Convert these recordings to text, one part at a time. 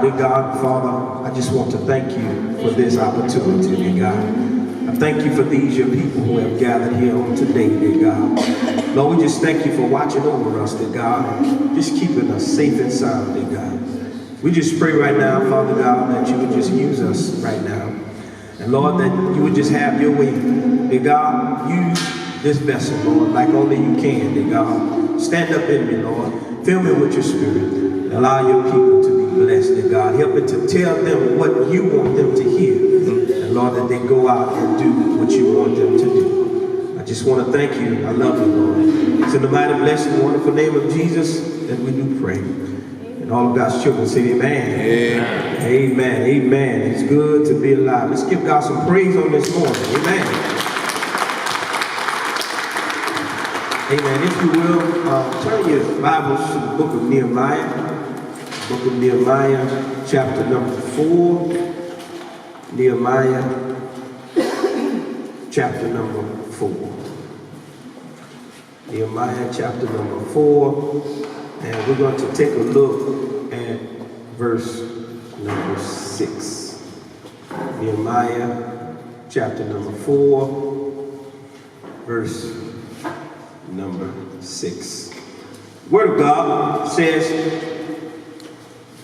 dear God, Father, I just want to thank you for this opportunity, dear God. I thank you for these, your people who have gathered here on today, dear God. Lord, we just thank you for watching over us, dear God, and just keeping us safe and sound, dear God. We just pray right now, Father God, that you would just use us right now. And Lord, that you would just have your way. Dear God, use this vessel, Lord, like only you can, dear God. Stand up in me, Lord. Fill me with your spirit. And allow your people to be blessed, dear God. Help me to tell them what you want them to hear. And Lord, that they go out and do what you want them to do. I just want to thank you. I love you, Lord. It's in the mighty, blessed, and wonderful name of Jesus that we do pray. And all of God's children say amen. Amen. Amen. Amen. It's good to be alive. Let's give God some praise on this morning. Amen. Amen. If you will, turn your Bibles to the book of Nehemiah. Book of Nehemiah, chapter number 4. Nehemiah, chapter number 4. Nehemiah, chapter number 4. And we're going to take a look at verse number 6. Nehemiah, chapter number 4, verse number 6. Word of God says,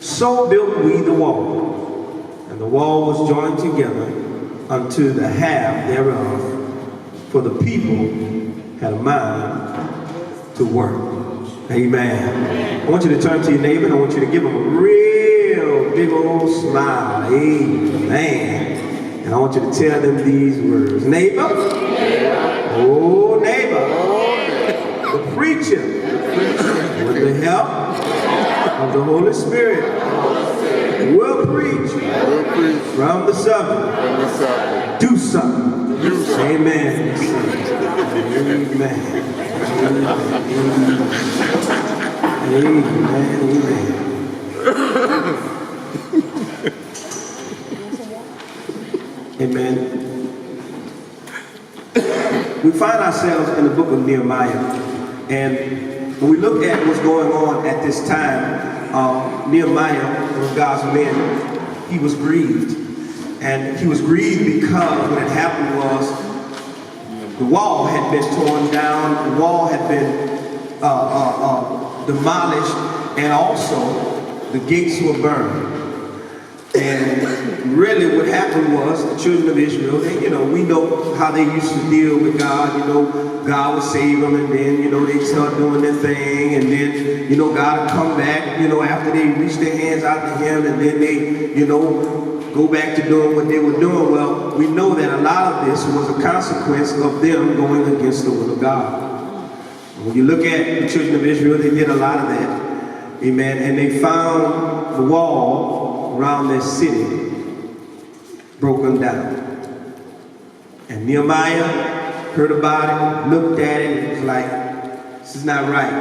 "So built we the wall, and the wall was joined together unto the half thereof, for the people had a mind to work." Amen. I want you to turn to your neighbor and I want you to give him a real big old smile. Amen. And I want you to tell them these words. Neighbor, oh neighbor, the preacher, with the help of the Holy Spirit, will preach from the subject. Do something. Amen. Amen. Amen. Amen. We find ourselves in the book of Nehemiah, and when we look at what's going on at this time, Nehemiah, one of God's men, he was grieved. And he was grieved because what had happened was the wall had been torn down, the wall had been demolished, and also the gates were burned. And really what happened was the children of Israel, we know how they used to deal with God. God would save them, and then, they'd start doing their thing, and then, God would come back, after they reached their hands out to him, and then they, go back to doing what they were doing. Well, we know that a lot of this was a consequence of them going against the will of God. When you look at the children of Israel, they did a lot of that. Amen. And they found the wall around their city broken down. And Nehemiah heard about it, looked at it, and was like, this is not right.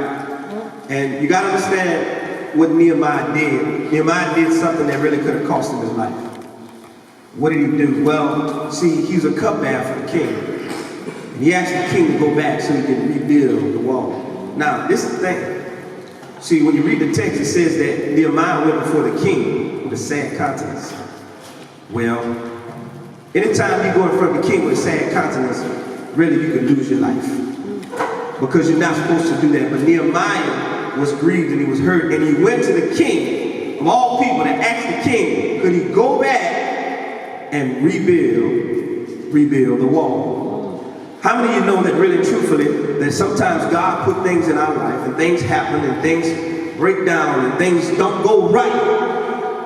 And you got to understand what Nehemiah did. Nehemiah did something that really could have cost him his life. What did he do? Well, see, he was a cupbearer for the king. And he asked the king to go back so he could rebuild the wall. Now, this is the thing. See, when you read the text, it says that Nehemiah went before the king with a sad countenance. Well, anytime you go in front of the king with a sad countenance, really you can lose your life. Because you're not supposed to do that. But Nehemiah was grieved and he was hurt. And he went to the king, of all people, and asked the king, could he go back and rebuild the wall? How many of you know that really truthfully that sometimes God put things in our life and things happen and things break down and things don't go right,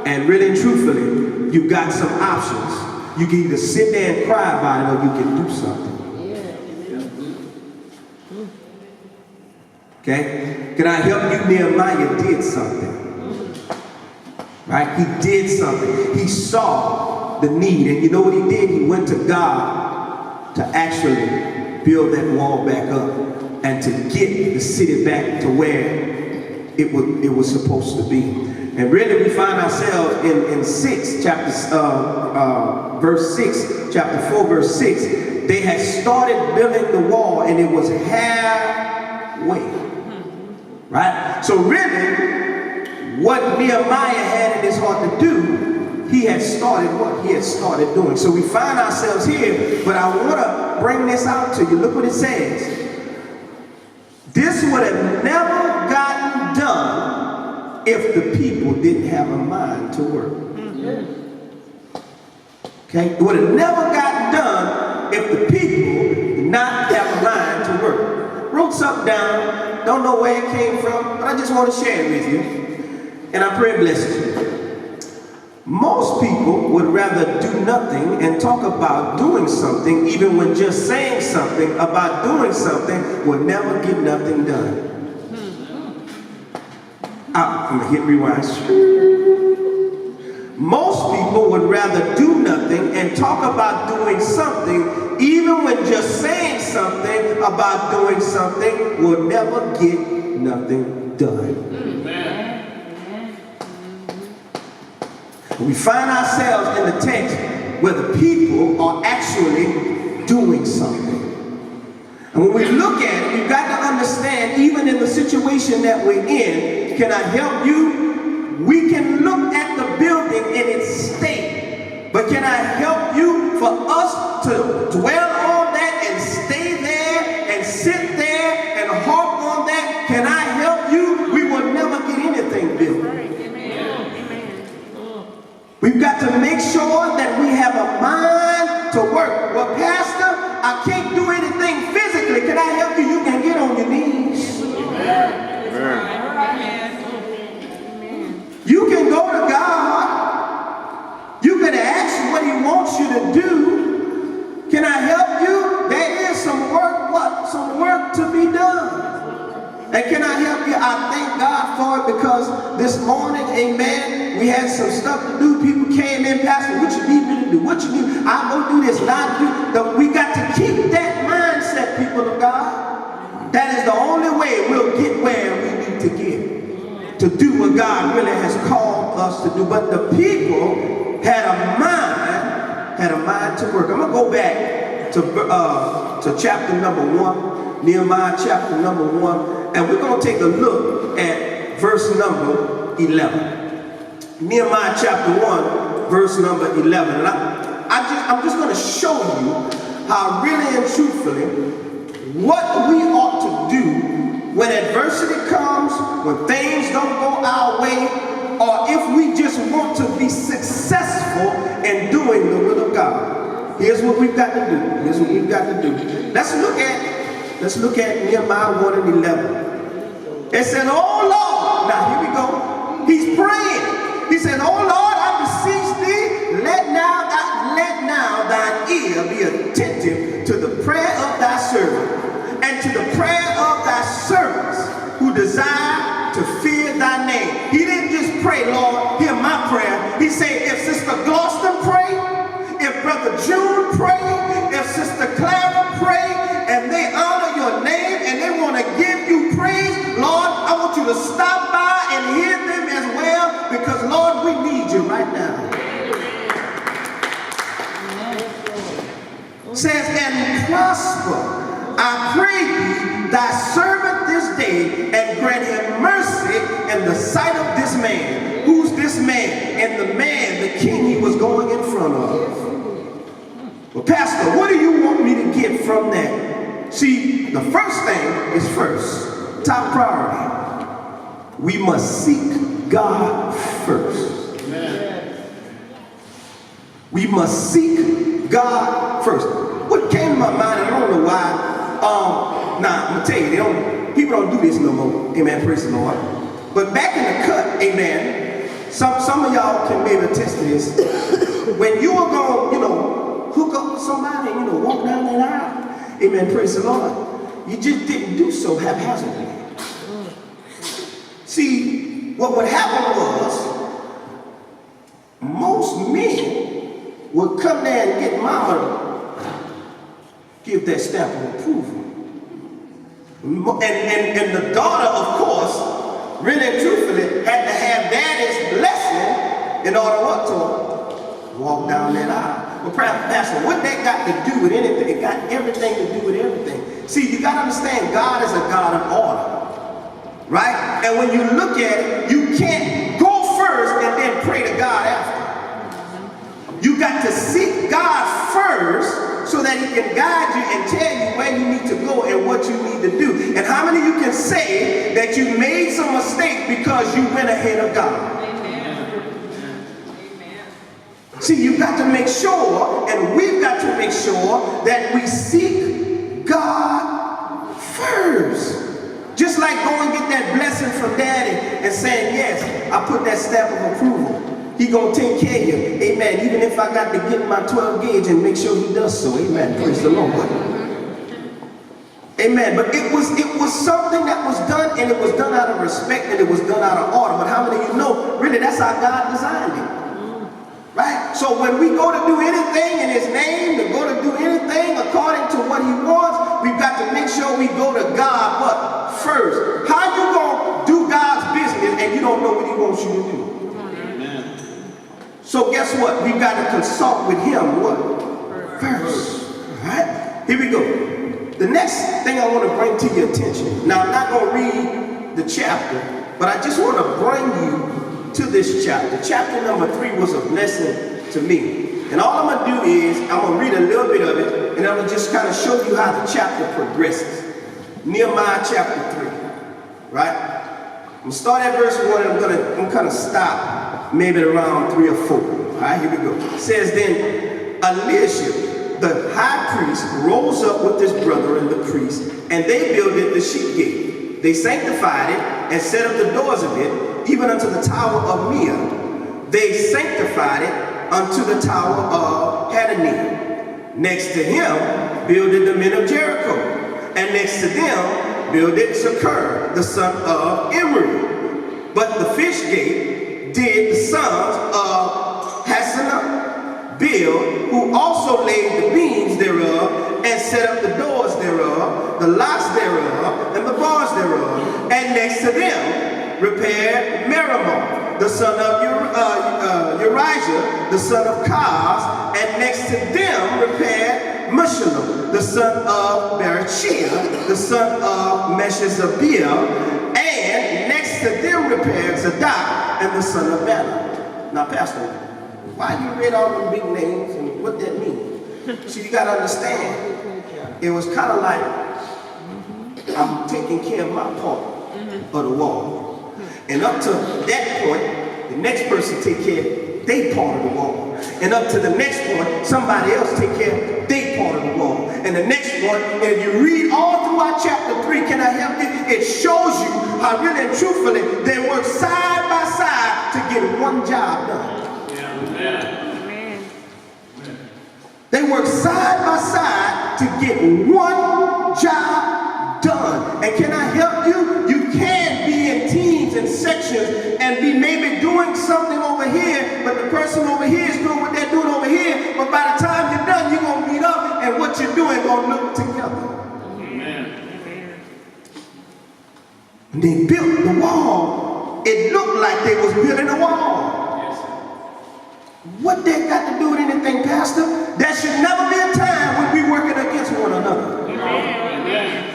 and really and truthfully you've got some options. You can either sit there and cry about it or you can do something. Okay? Can I help you? Nehemiah did something. Right? He did something. He saw the need. And you know what he did? He went to God to actually build that wall back up and to get the city back to where it was supposed to be. And really we find ourselves in verse 6, chapter 4, verse 6. They had started building the wall and it was halfway. Right? So really, what Nehemiah had in his heart to do, he had started what? He had started doing. So we find ourselves here, but I want to bring this out to you. Look what it says. This would have never gotten done if the people didn't have a mind to work. Okay? It would have never gotten done if the people did not have a mind to work. Wrote something down, don't know where it came from, but I just want to share it with you. And I pray it blesses you. Most people would rather do nothing and talk about doing something, even when just saying something about doing something will never get nothing done. I'm going to hit rewind. Most people would rather do nothing and talk about doing something, even when just saying something about doing something will never get nothing done. We find ourselves in the text where the people are actually doing something. And when we look at it, we've got to understand, even in the situation that we're in, can I help you? We can look at the building in its state, but can I help you for us to dwell on that and stay there and sit there and harp on that? Can I help you? We will never get anything built. We've got to make sure that we have a mind to work. Well, Pastor, I can't do anything physically. Can I help you? You can get on your knees. You can go to God. You can ask what He wants you to do. Can I help you? There is some work, some work to be done. And can I help you? I thank God for it because this morning, amen, we had some stuff to do. People came in, Pastor, what you need me to do? What you need? I'm going to do this, not do. We got to keep that mindset, people of God. That is the only way we'll get where we need to get. To do what God really has called us to do. But the people had a mind to work. I'm going to go back to chapter number 1, Nehemiah chapter number 1. And we're going to take a look at verse number 11. Nehemiah chapter 1, verse number 11. And I'm just going to show you how really and truthfully what we ought to do when adversity comes, when things don't go our way, or if we just want to be successful in doing the will of God. Here's what we've got to do. Here's what we've got to do. Let's look at Nehemiah 1 and 11. It said, oh Lord, now here we go. He's praying. He said, oh Lord, I beseech thee, let now thine ear be attentive to the prayer of thy servant, and to the prayer of thy servants who desire to fear thy name. He didn't just pray, Lord, hear my prayer. He said, if Sister Gloucester pray, if Brother June pray, if Sister Clara pray, and they honor your name and they want to give you praise, Lord, I want you to stop by and hear them as well, because Lord, we need you right now. It says, and prosper, I pray thee, thy servant this day, and grant him mercy in the sight of this man. Who's this man? And the man, the king he was going in front of. Well, Pastor, what do you want me to get from that? See, the first thing is first. Top priority. We must seek God first. Amen. We must seek God first. What came to my mind, I don't know why. Now, I'm going to tell you, people don't do this no more. Amen, praise the Lord. But back in the cut, amen, some of y'all can maybe attest to this. When you were going, hook up with somebody, walk down that aisle, amen, praise the Lord, you just didn't do so haphazardly. See, what would happen was, most men would come there and get mama give that stamp of approval. And the daughter, of course, really and truthfully, had to have daddy's blessing in order what to walk down that aisle. Well, Pastor, what that got to do with anything? It got everything to do with everything. See, you got to understand, God is a God of order. Right? And when you look at it, you can't got to seek God first so that he can guide you and tell you where you need to go and what you need to do. And how many of you can say that you made some mistake because you went ahead of God? See, you've got to make sure, and we've got to make sure, that we seek God first. Just like going and get that blessing from Daddy and saying, yes, I put that stamp of approval. He gonna take care of you. Amen. Even if I got to get my 12 gauge and make sure he does so. Amen. Praise the Lord. Amen. But it was something that was done, and it was done out of respect, and it was done out of order. But how many of you know, really, that's how God designed it? Right? So when we go to do anything in his name, to go to do anything according to what he wants, we've got to make sure we go to God, what? First. How you going to do God's business and you don't know what he wants you to do? Amen. So guess what? We've got to consult with him, what? First. All right? Here we go. The next thing I want to bring to your attention. Now, I'm not going to read the chapter, but I just want to bring you to this chapter. Chapter number 3 was a blessing to me. And all I'm going to do is, I'm going to read a little bit of it, and I'm going to just kind of show you how the chapter progresses. Nehemiah chapter 3, right? I'm going to start at verse 1, and I'm going to kind of stop maybe around 3 or 4. All right, here we go. It says, then Eliashib, the high priest, rose up with his brother and the priest, and they builded the sheep gate. They sanctified it and set up the doors of it, even unto the tower of Mia. They sanctified it unto the tower of Hananiah. Next to him builded the men of Jericho, and next to them builded Zakur, the son of Imri. But the fish gate did the sons of Hasanah build, who also laid the beams thereof, and set up the doors thereof, the locks thereof, and the bars thereof. And next to them repaired Merimoth, the son of Urijah, the son of Kaz, and next to them repaired Meshullam, the son of Berechiah, the son of Meshezabiah, and next to them repaired Zadok, and the son of Bana. Now, Pastor, why you read all them big names and what that means? See, you got to understand, it was kind of like I'm taking care of my part of the wall. And up to that point, the next person take care of their part of the wall. And up to the next point, somebody else take care of their part of the wall. And the next one, and if you read all throughout chapter 3, can I help you? It shows you how really and truthfully they work side by side to get one job done. Yeah. They work side by side to get one job done. And can I help you? You can be in teams and sections and be maybe doing something over here, but the person over here is doing what they're doing over here. But by the time you're done, you're going to meet up, and what you're doing going to look together. Amen. When they built the wall, it looked like they was building a wall. Yes. What that got to do with anything, Pastor? There should never be a time when we're working against one another. Amen.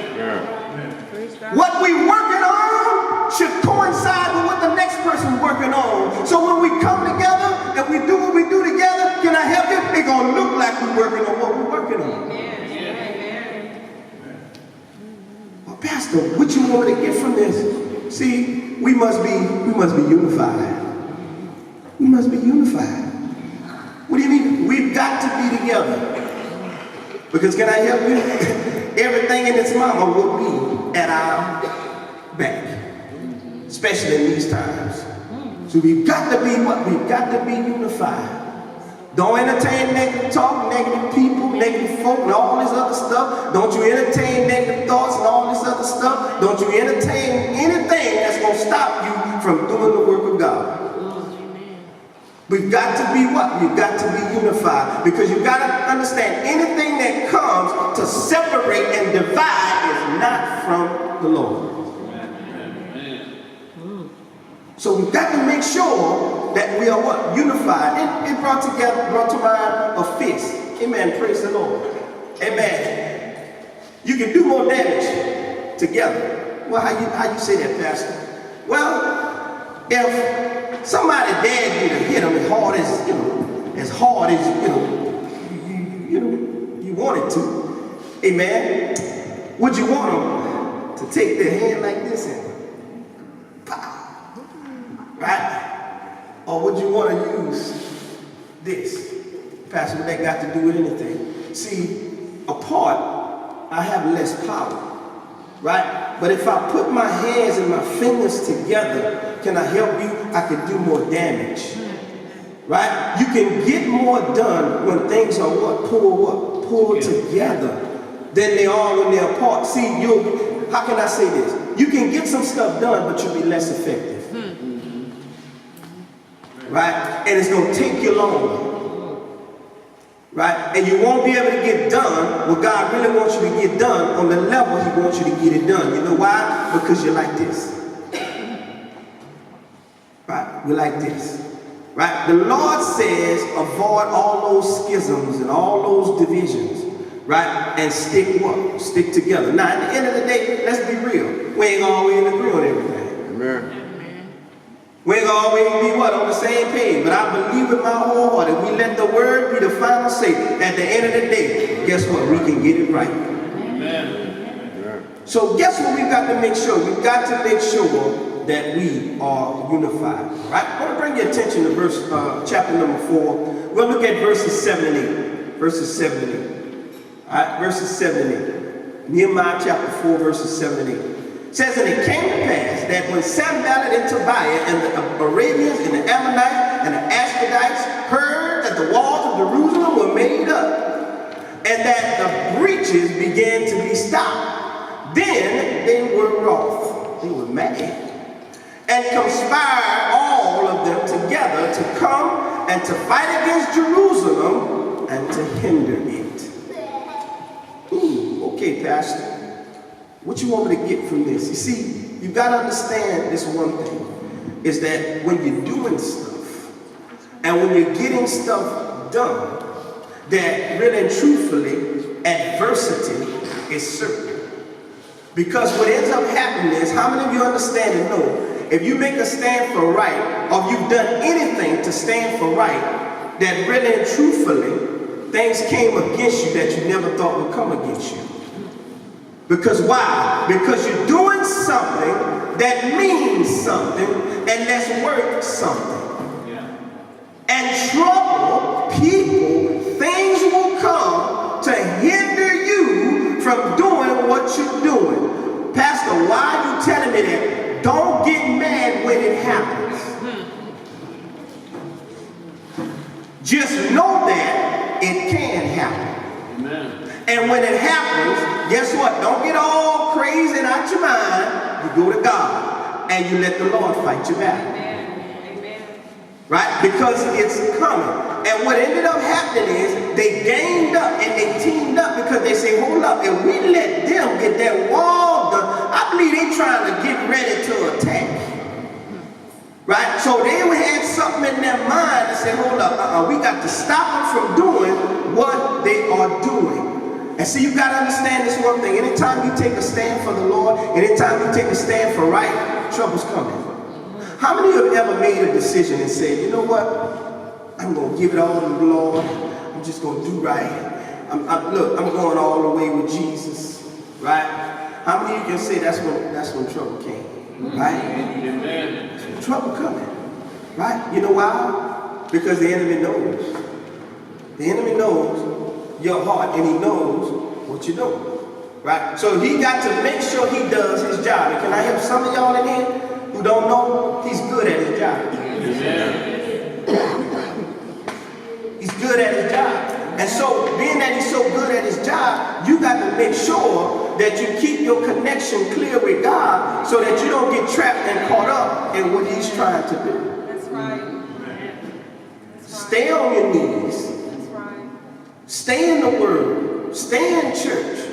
What we working on should coincide with what the next person's working on. So when we come together and we do what we do together, can I help you? It's going to look like we're working on what we're working on. Amen. Well, Pastor, what you want me to get from this? See, we must be unified. We must be unified. What do you mean? We've got to be together. Because can I help you? Everything in this mama will be at our back, especially in these times. So we've got to be what? We've got to be unified. Don't entertain negative talk, negative people, negative folk, and all this other stuff. Don't you entertain negative thoughts and all this other stuff. Don't you entertain anything that's going to stop you from doing the work of God. We've got to be what? We've got to be unified. Because you've got to understand, anything that comes to separate and divide is not from the Lord. So we've got to make sure that we are what? Unified. It brought to mind a fist. Amen. Praise the Lord. Amen. You can do more damage together. Well, how you say that, Pastor? Well, if somebody dared you to hit them as hard as as hard as you want it to. Amen. Would you want them to take their hand like this and pow, right? Or would you want to use this? Pastor, what that got to do with anything? See, apart, I have less power, right? But if I put my hands and my fingers together, can I help you? I can do more damage, right? You can get more done when things are pulled together than they are when they're apart. See, how can I say this? You can get some stuff done, but you'll be less effective. Right? And it's going to take you longer. Right? And you won't be able to get done what God really wants you to get done on the level He wants you to get it done. You know why? Because you're like this. Right? We're like this. Right? The Lord says avoid all those schisms and all those divisions. Right? And stick what? Stick together. Now, at the end of the day, let's be real. We ain't always agree on everything. Amen. We ain't always be what? On the same page. But I believe with my whole heart, if we let the word be the final say, at the end of the day, guess what? We can get it right. Amen. So guess what we've got to make sure? We've got to make sure that we are unified. Right? I want to bring your attention to chapter number 4. We're going to look at verses 7 and 8. Verses 7 and 8. All right? Verses 7 and 8. Nehemiah chapter 4, verses 7 and 8. It says, and it came to pass that when Sanballat and Tobiah and the Arabians and the Ammonites and the Ashdodites heard that the walls of Jerusalem were made up and that the breaches began to be stopped, then they were wroth. They were mad and conspired all of them together to come and to fight against Jerusalem and to hinder it. Ooh, okay, Pastor. What you want me to get from this? You see, you've got to understand this one thing, is that when you're doing stuff, and when you're getting stuff done, that really and truthfully, adversity is certain. Because what ends up happening is, how many of you understand and know, if you make a stand for right, or you've done anything to stand for right, that really and truthfully, things came against you that you never thought would come against you. Because why? Because you're doing something that means something and that's worth something. Yeah. And trouble, people, things will come to hinder you from doing what you're doing. Pastor, why are you telling me that? Don't get mad when it happens. Just know that it can happen. Amen. And when it happens, guess what? Don't get all crazy and out your mind. You go to God and you let the Lord fight your battle. Amen. Right? Because it's coming. And what ended up happening is they ganged up and they teamed up because they say, hold up, if we let them get that wall done, I believe they're trying to get ready to attack. Right? So they had something in their mind to say, hold up, we got to stop them from doing what they are doing. And see, you got to understand this one thing. Anytime you take a stand for the Lord, anytime you take a stand for right, trouble's coming. How many of you have ever made a decision and said, you know what? I'm going to give it all to the Lord. I'm just going to do right. Look, I'm going all the way with Jesus. Right? How many of you can say that's when trouble came? Right? Amen. Trouble coming. Right? You know why? Because the enemy knows. The enemy knows your heart, and he knows what you're doing, right? So he got to make sure he does his job. And can I help some of y'all in here who don't know? He's good at his job. He's good at his job. And so, being that he's so good at his job, you got to make sure that you keep your connection clear with God so that you don't get trapped and caught up in what he's trying to do. That's right. Stay on your knees. Stay in the Word. Stay in church.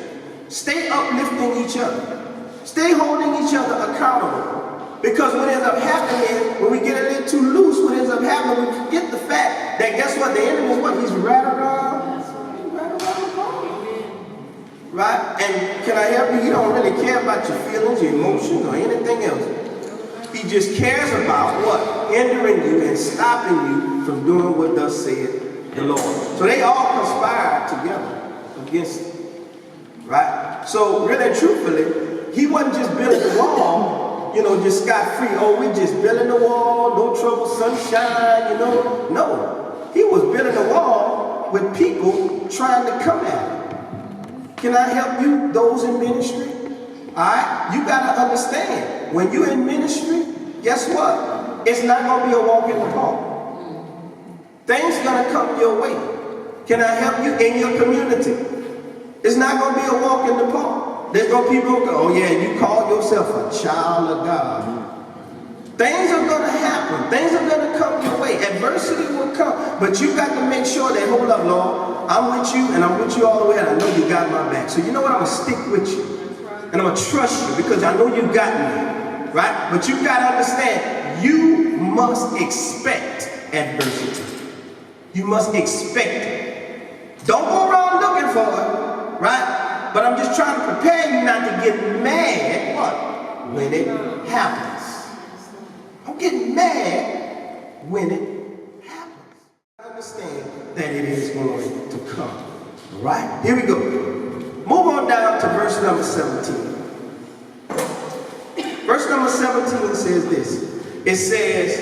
Stay uplifting each other. Stay holding each other accountable. Because what ends up happening is, when we get a little too loose, what ends up happening, we forget the fact that guess what? The enemy is what? He's right around the corner. Right? And can I help you? He don't really care about your feelings, your emotions, or anything else. He just cares about what? Hindering you and stopping you from doing what thus said the Lord. So they all conspired together against him. Right? So really and truthfully, he wasn't just building the wall, just scot-free. Oh, we just building the wall, no trouble, sunshine, No. He was building the wall with people trying to come at him. Can I help you, those in ministry? Alright? You gotta understand, when you're in ministry, guess what? It's not gonna be a walk in the park. Things gonna come your way. Can I help you in your community? It's not going to be a walk in the park. There's going to be people who go, oh yeah, you call yourself a child of God. Things are going to happen. Things are going to come your way. Adversity will come. But you got to make sure that, hold up, Lord, I'm with you and I'm with you all the way and I know you got my back. So you know what? I'm going to stick with you. And I'm going to trust you because I know you got me. Right? But you got to understand, you must expect adversity. You must expect it. Don't go around looking for it. Right? But I'm just trying to prepare you not to get mad what? When it happens. Don't get mad when it happens. Understand that it is going to come. Alright? Here we go. Move on down to verse number 17. Verse number 17 says this. It says,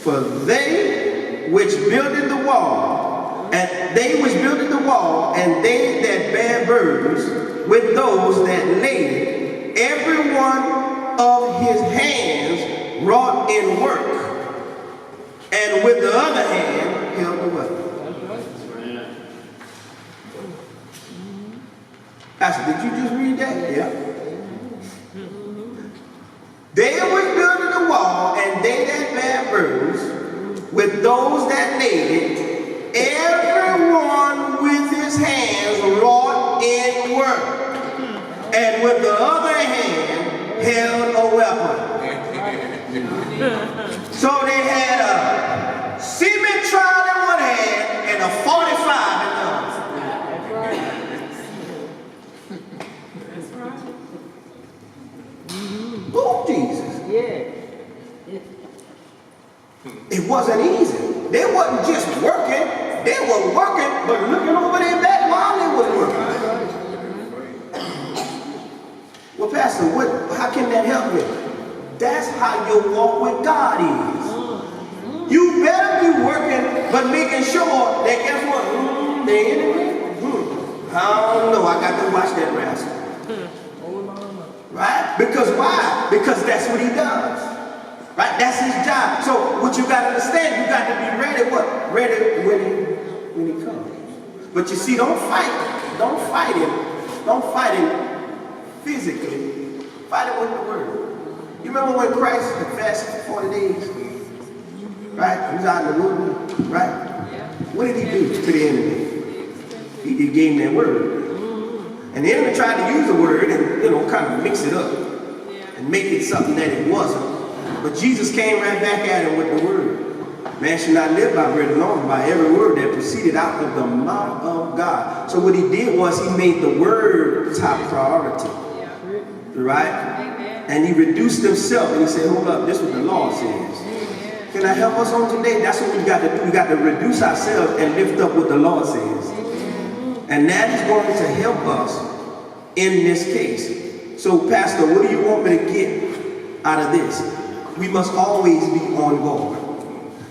for they which builded the wall, and they which builded the wall, and they that bear burdens, with those that laid it, every one of his hands wrought in work, and with the other hand held the weapon. Pastor, did you just read that? Yeah. They which builded the wall, and they that bear burdens, with those that laid it, everyone with his hands wrought in work, and with the other hand held a weapon. So they had a cement trowel in one hand and a 45 in the other. That's right. Oh, Jesus. Yeah. It wasn't easy. They wasn't just working. They were working, but looking over their back while they was working. Well, Pastor, how can that help me? That's how your walk with God is. You better be working, but making sure that, guess what? The enemy? I don't know. I got to watch that rascal. Right? Because why? Because that's what he does. Right? That's his job. So what you got to understand, you got to be ready what? Ready when he comes. But you see, don't fight him. Don't fight him. Don't fight him physically. Fight him with the word. You remember when Christ had fasted for 40 days? Right? He was out in the wilderness. Right? What did he do to the enemy? He gave him that word. And the enemy tried to use the word and, kind of mix it up and make it something that it wasn't. But Jesus came right back at him with the word. Man should not live by bread alone, by every word that proceeded out of the mouth of God. So what he did was he made the word top priority. Right? And he reduced himself and he said, hold up, this is what the law says. Can I help us on today? That's what we got to do. We got to reduce ourselves and lift up what the law says. And that is going to help us in this case. So, Pastor, what do you want me to get out of this? We must always be on guard.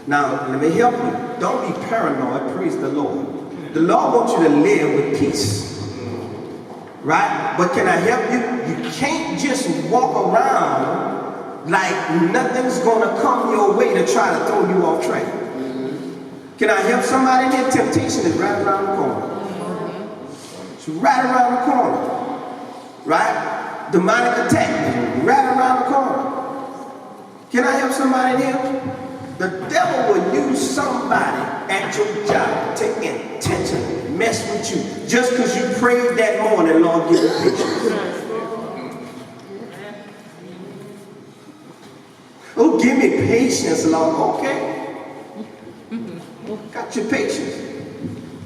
Now, let me help you. Don't be paranoid, praise the Lord. The Lord wants you to live with peace. Right? But can I help you? You can't just walk around like nothing's going to come your way to try to throw you off track. Can I help somebody in here? Temptation is right around the corner. It's right around the corner. Right? Demonic attack is right around the corner. Can I help somebody in here? The devil will use somebody at your job to intentionally mess with you just because you prayed that morning, Lord, give me patience. Oh, give me patience, Lord. Okay. Got your patience.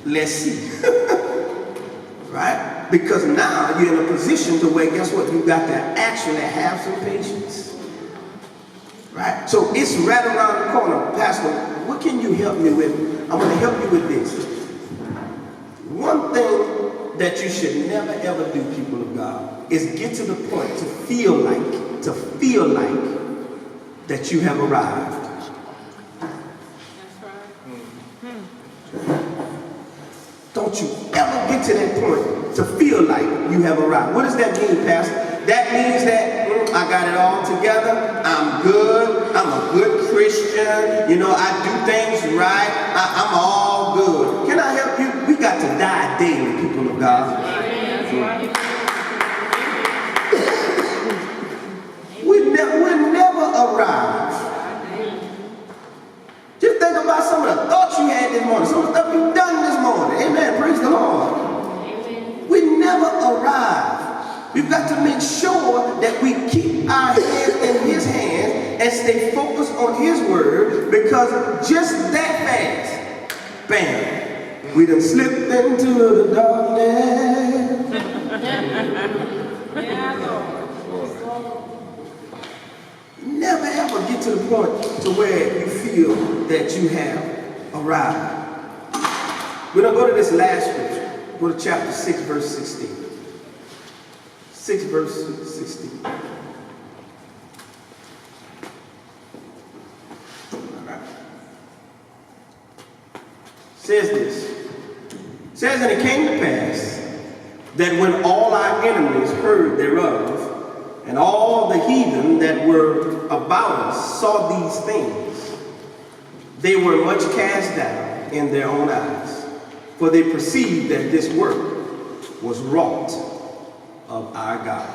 Let's see. Right? Because now you're in a position to where, guess what? You got to actually have some patience. Right? So it's right around the corner. Pastor, what can you help me with? I'm going to help you with this. One thing that you should never ever do, people of God, is get to the point to feel like that you have arrived. Don't you ever get to that point to feel like you have arrived. What does that mean, Pastor? That means that I got it all together. I'm good. I'm a good Christian. You know, I do things right. I'm all good. Can I help you? We got to die daily, people of God. We'll never arrive. Just think about some of the thoughts you had this morning, some of the stuff you've done this morning. Amen. Praise the Lord. Amen. We never arrive. We've got to make sure that we keep our hands in His hands and stay focused on His word, because just that fast, bam, we done slipped into the darkness. Never ever get to the point to where you feel that you have arrived. We're going to go to this last scripture. Go to chapter 6, verse 16. 6 verse 16. All right. Says this. It says, and it came to pass that when all our enemies heard thereof, and all the heathen that were about us saw these things, they were much cast down in their own eyes, for they perceived that this work was wrought of our God.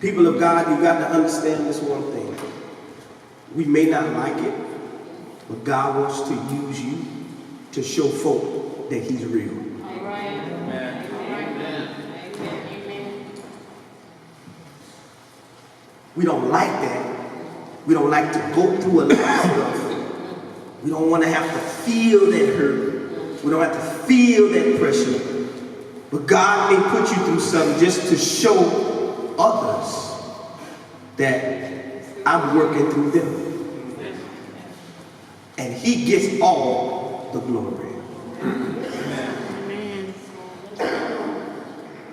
People of God, you've got to understand this one thing. We may not like it, but God wants to use you to show folk that He's real. All right. Amen. We don't like that. We don't like to go through a lot of stuff. We don't want to have to feel that hurt. We don't have to feel that pressure. But God may put you through something just to show others that I'm working through them. And He gets all the glory.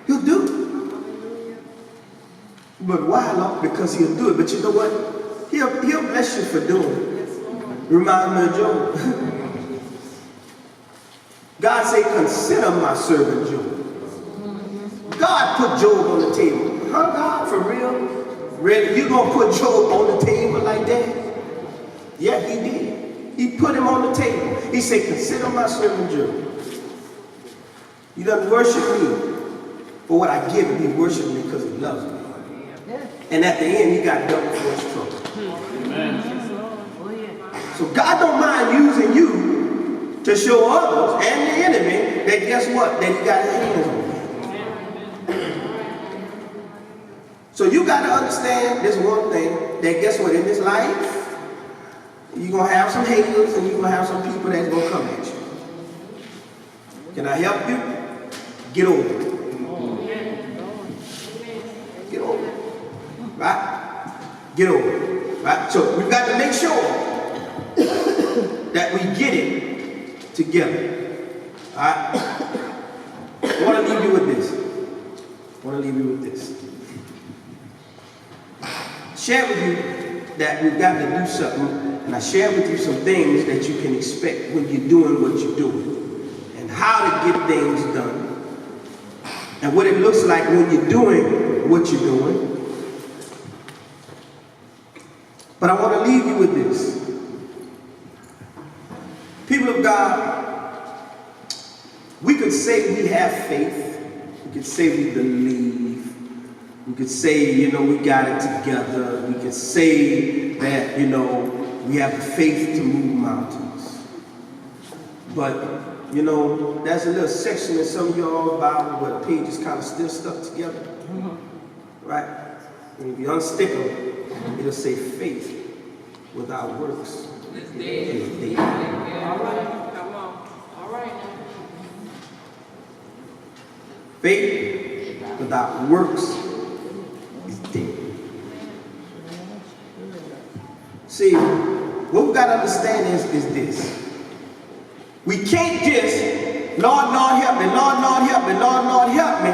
He'll do it. But why, Lord? Because He'll do it. But you know what? He'll bless you for doing it. Remind me of Job. God said, consider my servant Job. God put Job on the table. Huh, God? For real? Really? You gonna put Job on the table like that? Yeah, He did. He put him on the table. He said, consider my servant Job. He doesn't worship me for what I give him. He worships me because he loves me. And at the end, he got double for his trouble. Amen. So God don't mind using you to show others and the enemy that guess what? That He got His hands on you. So you got to understand this one thing, that guess what? In this life, you're going to have some haters and you're going to have some people that's going to come at you. Can I help you? Get over it. Get over it. Right? Get over it. Right? So we've got to make sure that we get it together. All right? I want to leave you with this. Share with you that we've got to do something, and I share with you some things that you can expect when you're doing what you're doing, and how to get things done, and what it looks like when you're doing what you're doing. But I want to leave you with this. People of God, we could say we have faith. We could say we believe. We could say, you know, we got it together. We could say that, you know, we have the faith to move mountains. But, you know, there's a little section in some of y'all Bible where the page is kind of still stuck together. Right? And if you unstick them, it'll say faith without works is dead. All right. Come on. All right. Faith without works is dead. See, what we got to understand is this. We can't just, Lord, Lord, help me, Lord, Lord, help me, Lord, Lord, help me.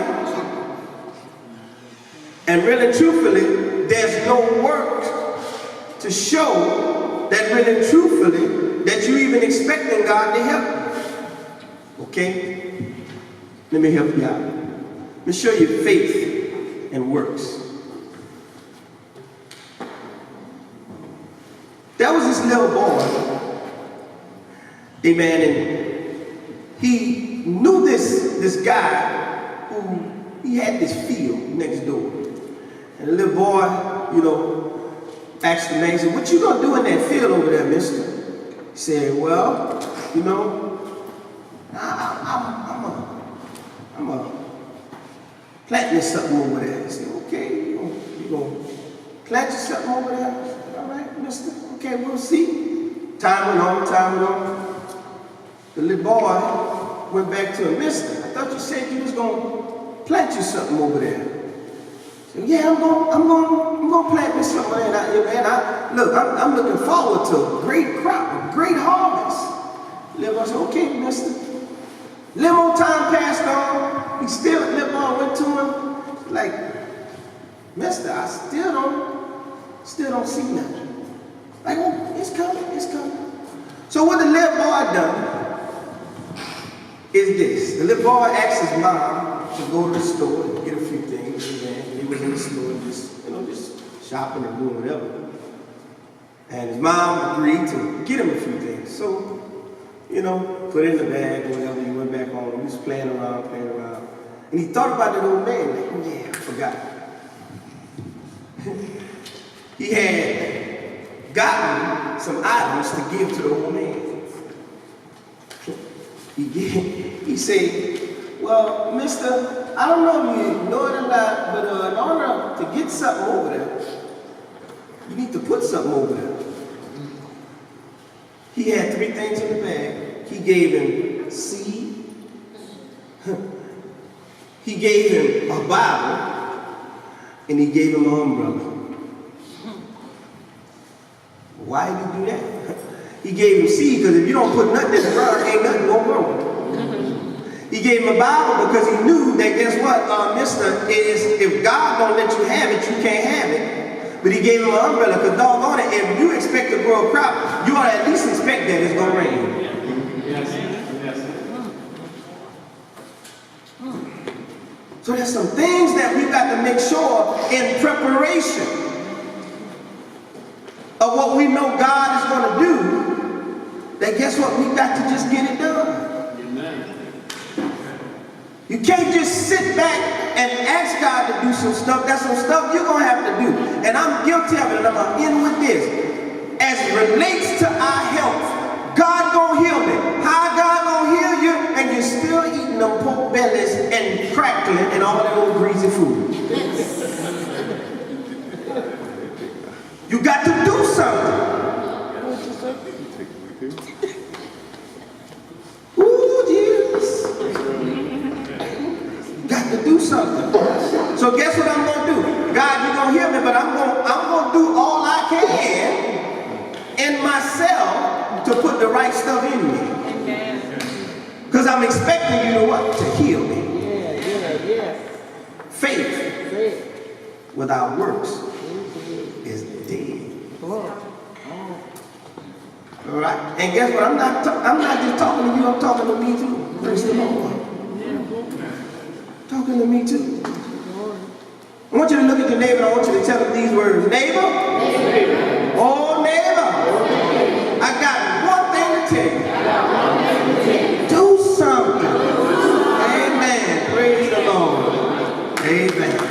And really, truthfully, there's no work to show that really, truthfully, that you even expecting God to help you. Okay? Let me help you out. Let me show you faith and works. There was this little boy, amen, and he knew this guy who, he had this field next door. And the little boy, asked the man, he said, what you gonna do in that field over there, mister? He said, well, I'm planting something over there. He said, okay, you gonna plant something over there? All right, mister, okay, we'll see. Time went on. The little boy went back to him, mister, I thought you said you was gonna plant you something over there. So, yeah, I'm gonna plant me something, and I'm looking forward to a great crop, a great harvest. Little boy said, okay, mister. Little more time passed on. Little boy went to him, like, mister, I still don't see nothing. Like, oh, it's coming. So what the little boy done is this. The little boy asked his mom to go to the store and get a few things, and he was in the store just shopping and doing whatever. And his mom agreed to get him a few things. So, put it in the bag or whatever, he went back home, he was playing around. And he thought about that old man, like, oh yeah, I forgot. He had gotten some items to give to the old man. He said, well, mister, I don't know if you know it or not, but in order to get something over there, you need to put something over there. He had 3 things in the bag. He gave him seed. He gave him a Bible. And he gave him an umbrella. Why did he do that? He gave him seed because if you don't put nothing in the ground, ain't nothing gonna grow. He gave him a Bible because he knew that, guess what, mister, if God don't let you have it, you can't have it. But he gave him an umbrella because, doggone it, if you expect to grow a crop, you ought to at least expect that it's going to rain. Yes. So there's some things that we've got to make sure in preparation of what we know God is going to do, that guess what, we've got to just get it done. You can't just sit back and ask God to do some stuff. That's some stuff you're going to have to do. And I'm guilty of it, and I'm going to end with this. As it relates to our health, God going to heal me. How God going to heal you? And you're still eating them pork bellies and crackling and all that old greasy food. You got to do something. To do something. So guess what I'm going to do? God, you're going to hear me, but I'm going to do all I can in myself to put the right stuff in me. Because I'm expecting you to what? To heal me. Yeah. Faith without works is dead. All right? And guess what? I'm not just talking to you, I'm talking to me too. Praise the Lord. Talking to me too. I want you to look at your neighbor and I want you to tell him these words. Neighbor, oh neighbor, I got one thing to tell you. Do something. Amen. Praise the Lord. Amen.